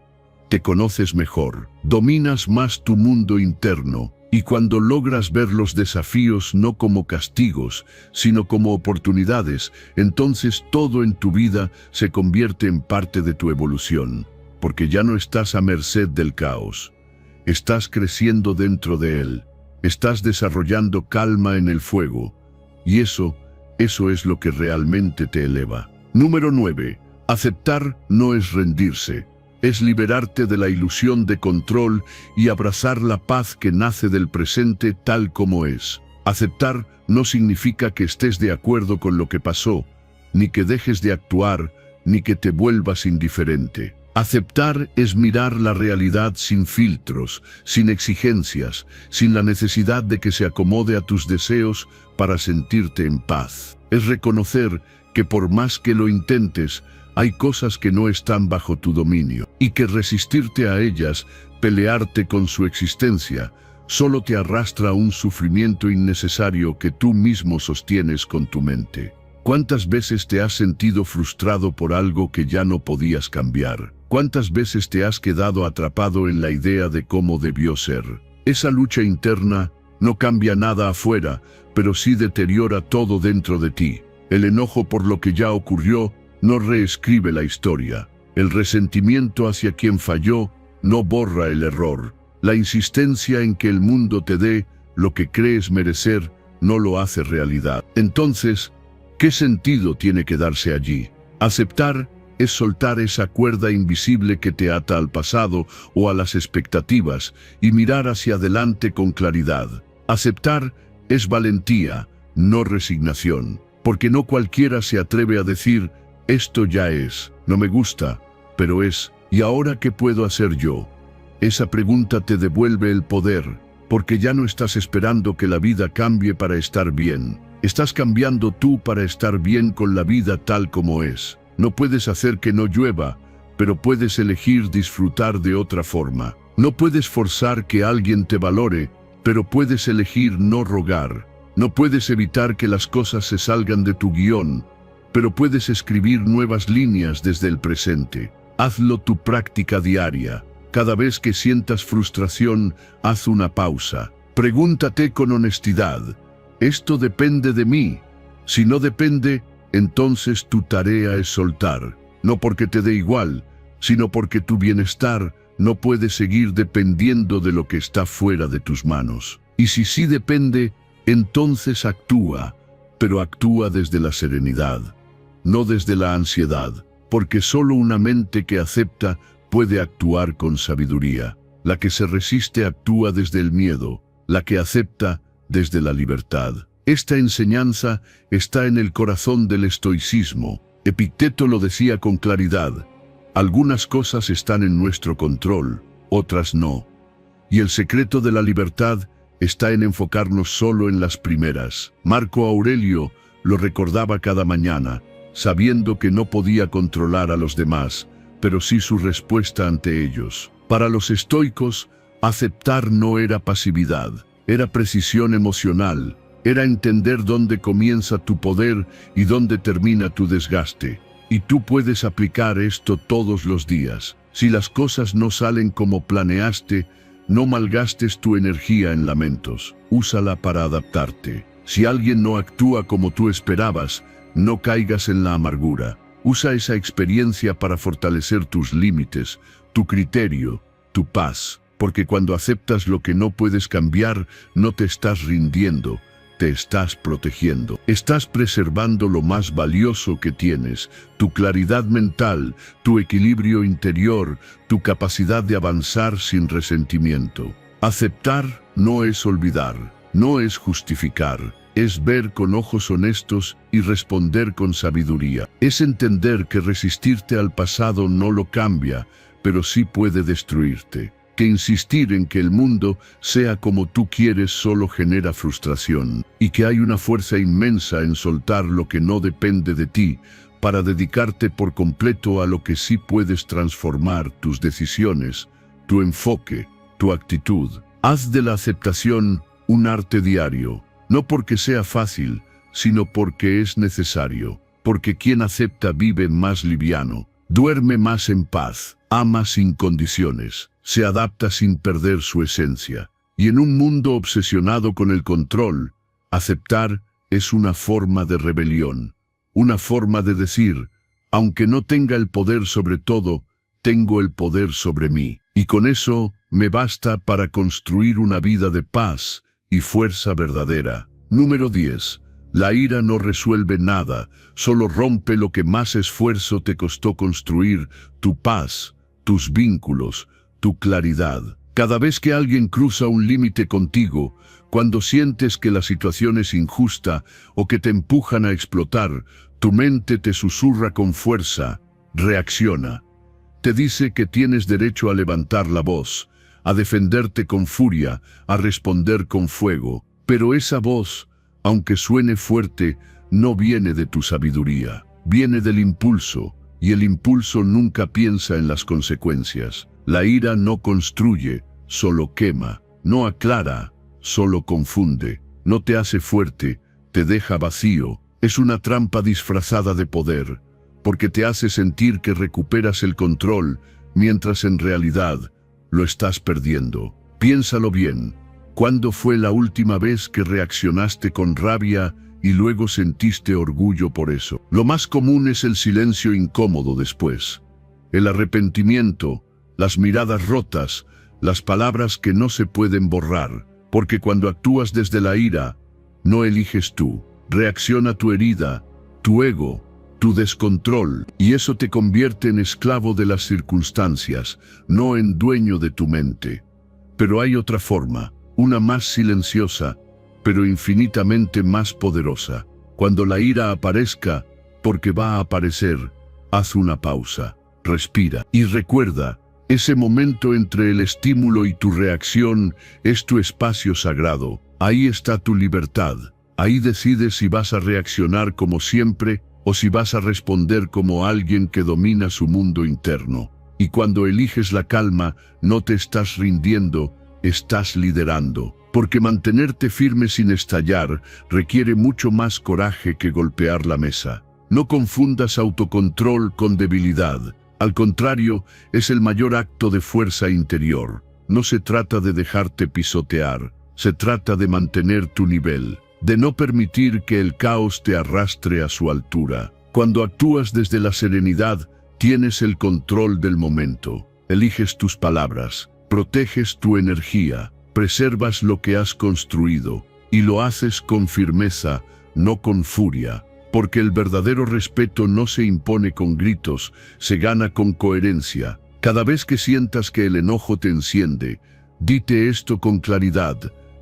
Te conoces mejor, dominas más tu mundo interno. Y cuando logras ver los desafíos no como castigos, sino como oportunidades, entonces todo en tu vida se convierte en parte de tu evolución, porque ya no estás a merced del caos. Estás creciendo dentro de él, estás desarrollando calma en el fuego, y eso es lo que realmente te eleva. Número 9. Aceptar no es rendirse. Es liberarte de la ilusión de control y abrazar la paz que nace del presente tal como es. Aceptar no significa que estés de acuerdo con lo que pasó, ni que dejes de actuar, ni que te vuelvas indiferente. Aceptar es mirar la realidad sin filtros, sin exigencias, sin la necesidad de que se acomode a tus deseos para sentirte en paz. Es reconocer que por más que lo intentes, hay cosas que no están bajo tu dominio, y que resistirte a ellas, pelearte con su existencia, solo te arrastra a un sufrimiento innecesario que tú mismo sostienes con tu mente. ¿Cuántas veces te has sentido frustrado por algo que ya no podías cambiar? ¿Cuántas veces te has quedado atrapado en la idea de cómo debió ser? Esa lucha interna no cambia nada afuera, pero sí deteriora todo dentro de ti. El enojo por lo que ya ocurrió no reescribe la historia. El resentimiento hacia quien falló no borra el error. La insistencia en que el mundo te dé lo que crees merecer no lo hace realidad. Entonces, ¿qué sentido tiene quedarse allí? Aceptar es soltar esa cuerda invisible que te ata al pasado o a las expectativas y mirar hacia adelante con claridad. Aceptar es valentía, no resignación, porque no cualquiera se atreve a decir «esto ya es, no me gusta, pero es, ¿y ahora qué puedo hacer yo?». Esa pregunta te devuelve el poder, porque ya no estás esperando que la vida cambie para estar bien. Estás cambiando tú para estar bien con la vida tal como es. No puedes hacer que no llueva, pero puedes elegir disfrutar de otra forma. No puedes forzar que alguien te valore, pero puedes elegir no rogar. No puedes evitar que las cosas se salgan de tu guión, pero puedes escribir nuevas líneas desde el presente. Hazlo tu práctica diaria. Cada vez que sientas frustración, haz una pausa. Pregúntate con honestidad, ¿esto depende de mí? Si no depende, entonces tu tarea es soltar. No porque te dé igual, sino porque tu bienestar no puede seguir dependiendo de lo que está fuera de tus manos. Y si sí depende, entonces actúa, pero actúa desde la serenidad. no desde la ansiedad, porque solo una mente que acepta puede actuar con sabiduría. La que se resiste actúa desde el miedo, la que acepta desde la libertad. Esta enseñanza está en el corazón del estoicismo. Epicteto lo decía con claridad: algunas cosas están en nuestro control, otras no. Y el secreto de la libertad está en enfocarnos solo en las primeras. Marco Aurelio lo recordaba cada mañana, sabiendo que no podía controlar a los demás, pero sí su respuesta ante ellos. Para los estoicos, aceptar no era pasividad, era precisión emocional, era entender dónde comienza tu poder y dónde termina tu desgaste. Y tú puedes aplicar esto todos los días. Si las cosas no salen como planeaste, no malgastes tu energía en lamentos, úsala para adaptarte. Si alguien no actúa como tú esperabas, no caigas en la amargura. Usa esa experiencia para fortalecer tus límites, tu criterio, tu paz, porque cuando aceptas lo que no puedes cambiar, no te estás rindiendo, te estás protegiendo. Estás preservando lo más valioso que tienes, tu claridad mental, tu equilibrio interior, tu capacidad de avanzar sin resentimiento. Aceptar no es olvidar, no es justificar, es ver con ojos honestos y responder con sabiduría. Es entender que resistirte al pasado no lo cambia, pero sí puede destruirte. Que insistir en que el mundo sea como tú quieres solo genera frustración, y que hay una fuerza inmensa en soltar lo que no depende de ti, para dedicarte por completo a lo que sí puedes transformar: tus decisiones, tu enfoque, tu actitud. Haz de la aceptación un arte diario, no porque sea fácil, sino porque es necesario, porque quien acepta vive más liviano, duerme más en paz, ama sin condiciones, se adapta sin perder su esencia. Y en un mundo obsesionado con el control, aceptar es una forma de rebelión, una forma de decir: aunque no tenga el poder sobre todo, tengo el poder sobre mí. Y con eso me basta para construir una vida de paz y fuerza verdadera. Número 10. La ira no resuelve nada, solo rompe lo que más esfuerzo te costó construir: tu paz, tus vínculos, tu claridad. Cada vez que alguien cruza un límite contigo, cuando sientes que la situación es injusta o que te empujan a explotar, tu mente te susurra con fuerza: reacciona. Te dice que tienes derecho a levantar la voz, a defenderte con furia, a responder con fuego. Pero esa voz, aunque suene fuerte, no viene de tu sabiduría, viene del impulso, y el impulso nunca piensa en las consecuencias. La ira no construye, solo quema, no aclara, solo confunde, no te hace fuerte, te deja vacío. Es una trampa disfrazada de poder, porque te hace sentir que recuperas el control, mientras en realidad lo estás perdiendo. Piénsalo bien. ¿Cuándo fue la última vez que reaccionaste con rabia y luego sentiste orgullo por eso? Lo más común es el silencio incómodo después, el arrepentimiento, las miradas rotas, las palabras que no se pueden borrar, porque cuando actúas desde la ira, no eliges tú, reacciona tu herida, tu ego, tu descontrol, y eso te convierte en esclavo de las circunstancias, no en dueño de tu mente. Pero hay otra forma, una más silenciosa, pero infinitamente más poderosa. Cuando la ira aparezca, porque va a aparecer, haz una pausa, respira y recuerda: ese momento entre el estímulo y tu reacción es tu espacio sagrado. Ahí está tu libertad. Ahí decides si vas a reaccionar como siempre o si vas a responder como alguien que domina su mundo interno. Y cuando eliges la calma, no te estás rindiendo, estás liderando, porque mantenerte firme sin estallar requiere mucho más coraje que golpear la mesa. No confundas autocontrol con debilidad. Al contrario, es el mayor acto de fuerza interior. No se trata de dejarte pisotear, se trata de mantener tu nivel, de no permitir que el caos te arrastre a su altura. Cuando actúas desde la serenidad, tienes el control del momento. Eliges tus palabras, proteges tu energía, preservas lo que has construido, y lo haces con firmeza, no con furia. porque el verdadero respeto no se impone con gritos, se gana con coherencia. Cada vez que sientas que el enojo te enciende, dite esto con claridad: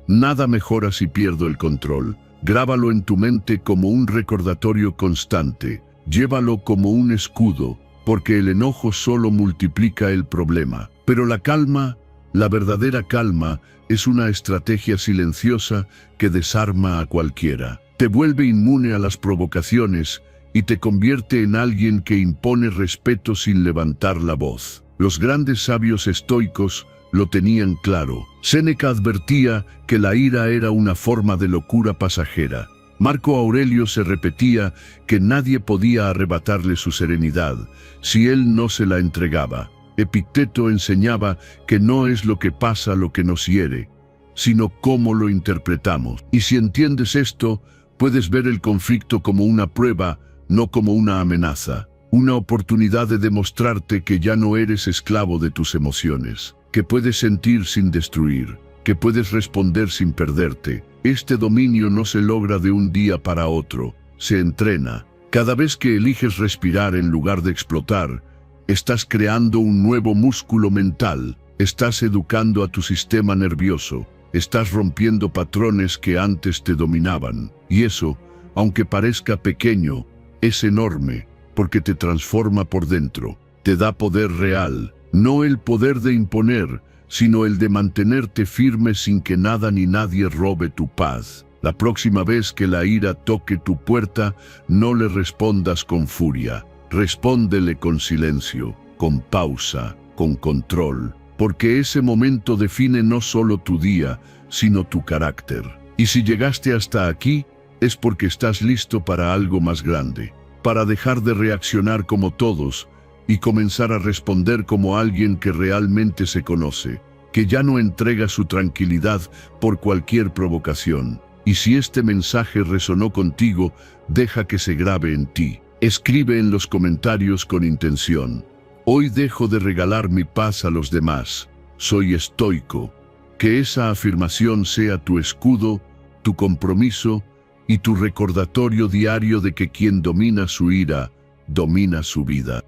nada mejora si pierdo el control. Grábalo en tu mente como un recordatorio constante. Llévalo como un escudo, porque el enojo solo multiplica el problema. Pero la calma, la verdadera calma, es una estrategia silenciosa que desarma a cualquiera. Te vuelve inmune a las provocaciones y te convierte en alguien que impone respeto sin levantar la voz. Los grandes sabios estoicos lo tenían claro. Séneca advertía que la ira era una forma de locura pasajera. Marco Aurelio se repetía que nadie podía arrebatarle su serenidad si él no se la entregaba. Epicteto enseñaba que no es lo que pasa lo que nos hiere, sino cómo lo interpretamos. Y si entiendes esto, puedes ver el conflicto como una prueba, no como una amenaza. Una oportunidad de demostrarte que ya no eres esclavo de tus emociones, que puedes sentir sin destruir, que puedes responder sin perderte. Este dominio no se logra de un día para otro, se entrena. Cada vez que eliges respirar en lugar de explotar, estás creando un nuevo músculo mental, estás educando a tu sistema nervioso, estás rompiendo patrones que antes te dominaban. Y eso, aunque parezca pequeño, es enorme, porque te transforma por dentro, te da poder real, no el poder de imponer, sino el de mantenerte firme sin que nada ni nadie robe tu paz. La próxima vez que la ira toque tu puerta, no le respondas con furia, respóndele con silencio, con pausa, con control, porque ese momento define no solo tu día, sino tu carácter. Y si llegaste hasta aquí, es porque estás listo para algo más grande, para dejar de reaccionar como todos y comenzar a responder como alguien que realmente se conoce, que ya no entrega su tranquilidad por cualquier provocación. Y si este mensaje resonó contigo, deja que se grabe en ti. Escribe en los comentarios con intención: hoy dejo de regalar mi paz a los demás, soy estoico. Que esa afirmación sea tu escudo, tu compromiso y tu recordatorio diario de que quien domina su ira, domina su vida.